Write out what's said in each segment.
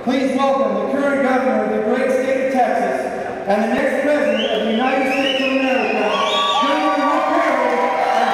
please welcome the current governor of the great state of Texas and the next president of the United States of America, Governor Rick Perry, and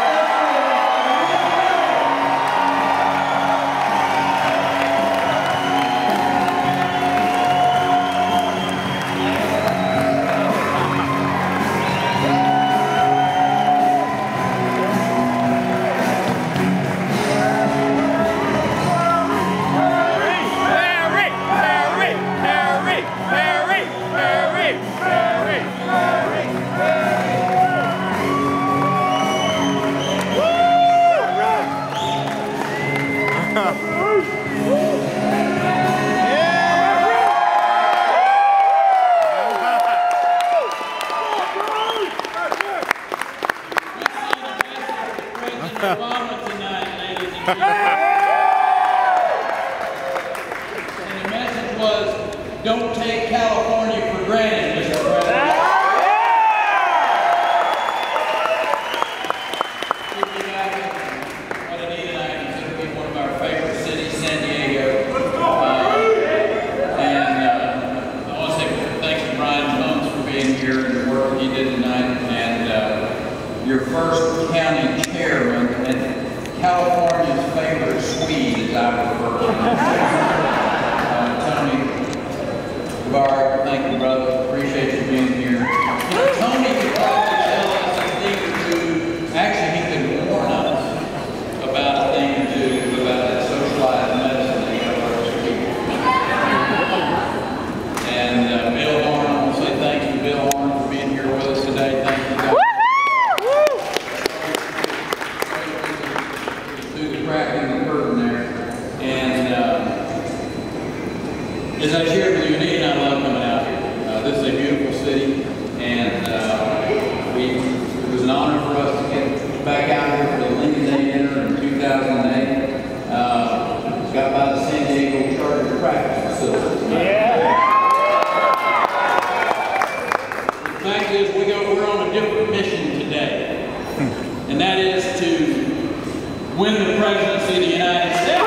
Obama tonight, ladies and gentlemen. And the message was, don't take California for granted, Mr. President. What Anita and I consider to be one of our favorite cities, San Diego. And I want to say thanks to Brian Jones for being here and the work that he did tonight. And your first county chairman and California's favorite Swede, as I refer to him. Tony Barr, thank you, brother. Appreciate you being here. Tony could probably tell us a thing or two. Actually, he could warn us about a thing or two about that socialized medicine that he offers people. And Bill Horn, I want to say thank you, Bill Horn, for being here with us today. Thank you, guys. Cracking the curtain there, and as I shared with you, Anita and I love coming out here. This is a beautiful city, and it was an honor for us to get back out here for the Lincoln Day dinner in 2008. Got by the San Diego Charter Practice Facility. Yeah. The fact is, we're on a different mission today, and that is to win the presidency of the United States.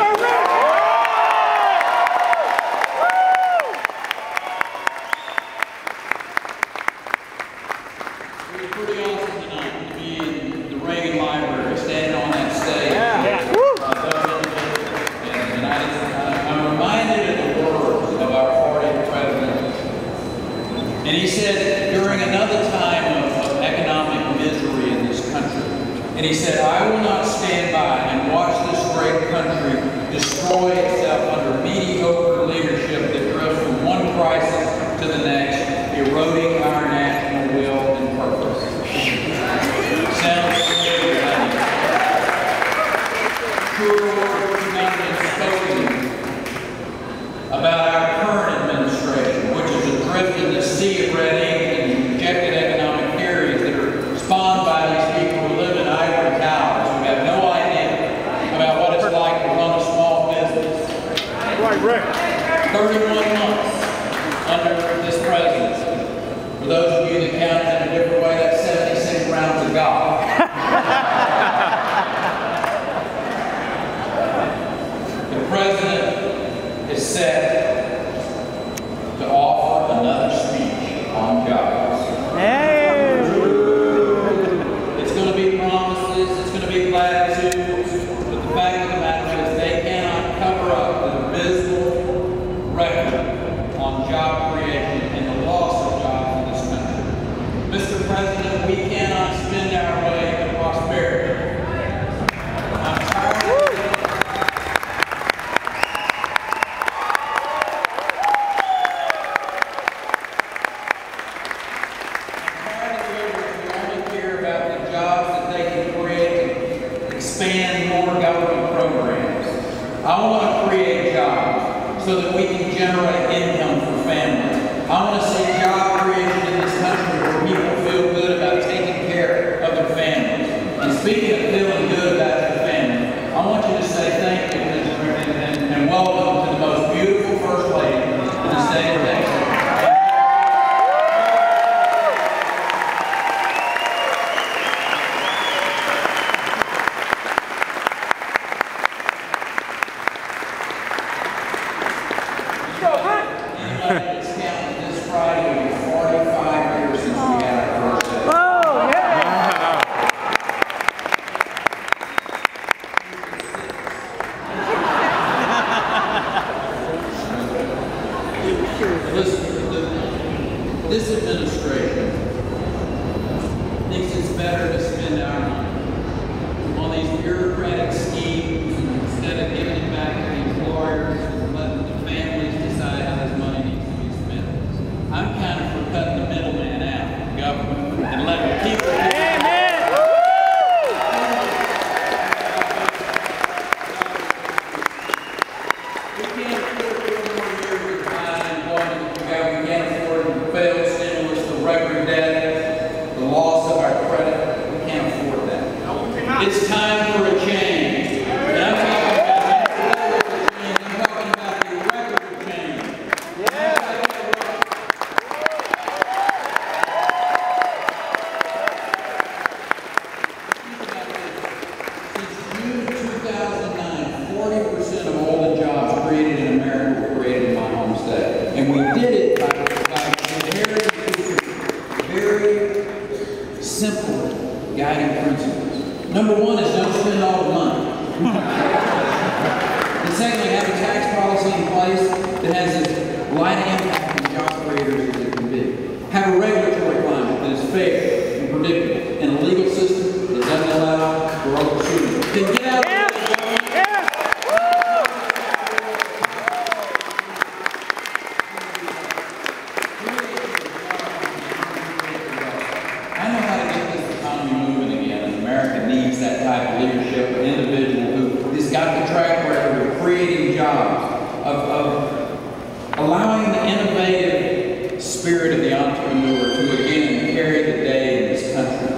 It was pretty awesome tonight to be in the Reagan Library, standing on that stage. And I'm reminded of the words of our 40th president. And he said, during another time of economic misery in this country, and he said, I will not stand by and watch this great country destroy itself under mediocre leadership that drifts from one crisis to the next, eroding our national will and purpose. Sounds familiar, doesn't it? Truer words could not have been spoken about our current administration, which is adrift in the sea of red ink and rejected economic theories that are spawned by these people who live in ivory towers, who have no idea about what it's like to run a small business. Right, Rick. 31 months under this presidency. For those of you that count it in a different way, that's 76 rounds of golf. The president is set to offer another speech on jobs. It's going to be promises, it's going to be platitudes, but the fact of the matter is they cannot cover up the abysmal record on job creation and the loss of jobs in this country. Mr. President, we cannot spend our way to prosperity. I'm tired of expand more government programs. I want to create jobs so that we can generate income for families. I want to see job creation in this country where people feel good about taking care of their families. And speaking of feeling good about your family, I want you to say thank you and welcome to the most beautiful First Lady in the state of Texas. Go, Listen, this administration thinks it's better to spend our money on these bureaucratic schemes instead of giving it back to the employers and letting the families decide how this money needs to be spent. I'm kind of for cutting the middleman out, government, and letting people. It's time for a change. And I'm talking about the irreparable change. Since June 2009, 40% of all the jobs created in America were created in my home state. And we did it by inheriting very simple guiding principles. Number one is don't spend all the money. And secondly, have a tax policy in place that has as light impact on job creators as it can be. Have a regulatory climate that is fair and predictable, and a legal system that doesn't allow for overshooting. Then get out of there. I know how to get this economy moving again, and America needs that type of leadership, an individual who has got the track record of creating jobs, of allowing the innovative spirit of the entrepreneur to again carry the day in this country.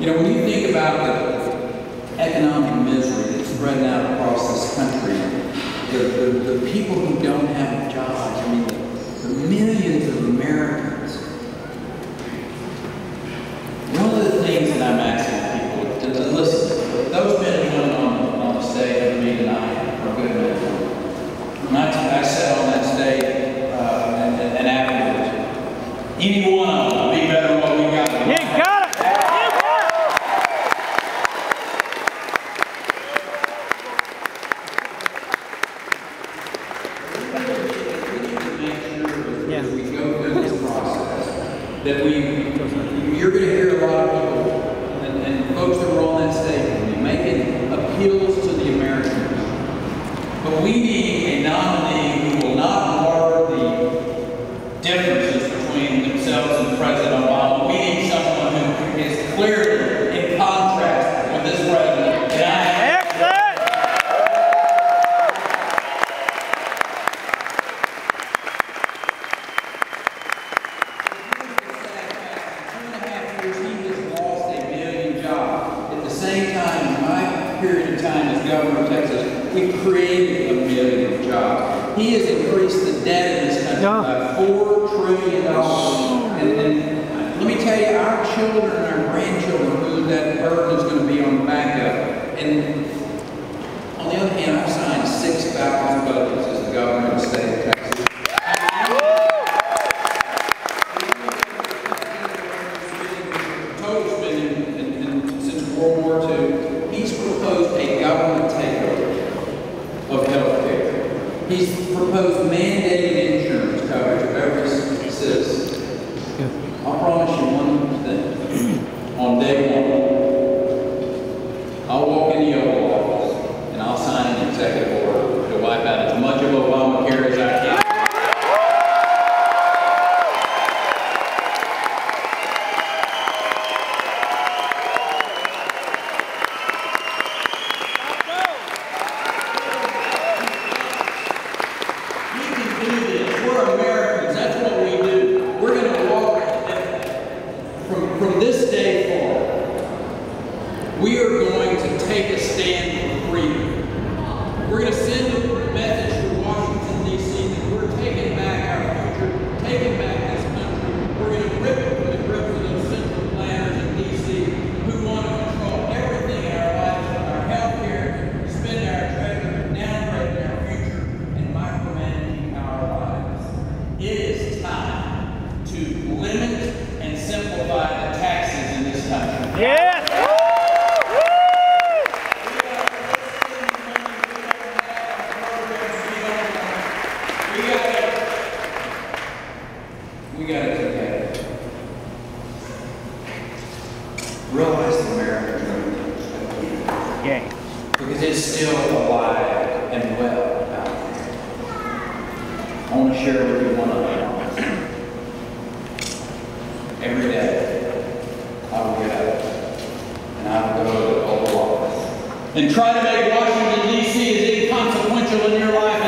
You know, when you think about the economic misery that's spread out across this country, the people who don't have jobs, I mean, the millions of Americans. One of the things that I'm asking people to listen, those men and women on the stage with me tonight are good men. I sat on that stage and afterwards, any one of them will be better than what we got. You got it! You got it! We need to make sure as we go through this process that you're going to hear a lot of people and folks that were on that stage making appeals to the Americans. But we need a nominee who will not mar the differences between themselves and President Obama. We need someone who is clearly in contrast with this president. Excellent! Period of time as governor of Texas, we created 1 million jobs. He has increased the debt in this country by $4 trillion. And let me tell you, our children and our grandchildren, who that burden is going to be on the back of. And on the other hand, I've signed 6,000 budgets as the governor of the state of Texas. Total spending since World War II. He's proposed a government takeover of health care. He's proposed mandated insurance coverage of every citizen. I'll promise you one thing. On day one, I'll walk in the Oval Office and I'll sign an executive order to wipe out as much of Obamacare as I can. We're Americans. That's what we do. We're going to walk from this day forward. We are going to take a stand for freedom. We're going to send a message to Washington, D.C. that we're taking back our future, taking back this country. We're going to rip it from the grip of those central planners in D.C. who want to control everything in our lives, from our health care, spend our treasure, downgrade our future, and micromanaging our lives. It is time to limit and simplify the taxes in this country. Yes! We got to share with you one of them. Every day, I will get up and I will go to the Oval Office and try to make Washington, D.C. as inconsequential in your life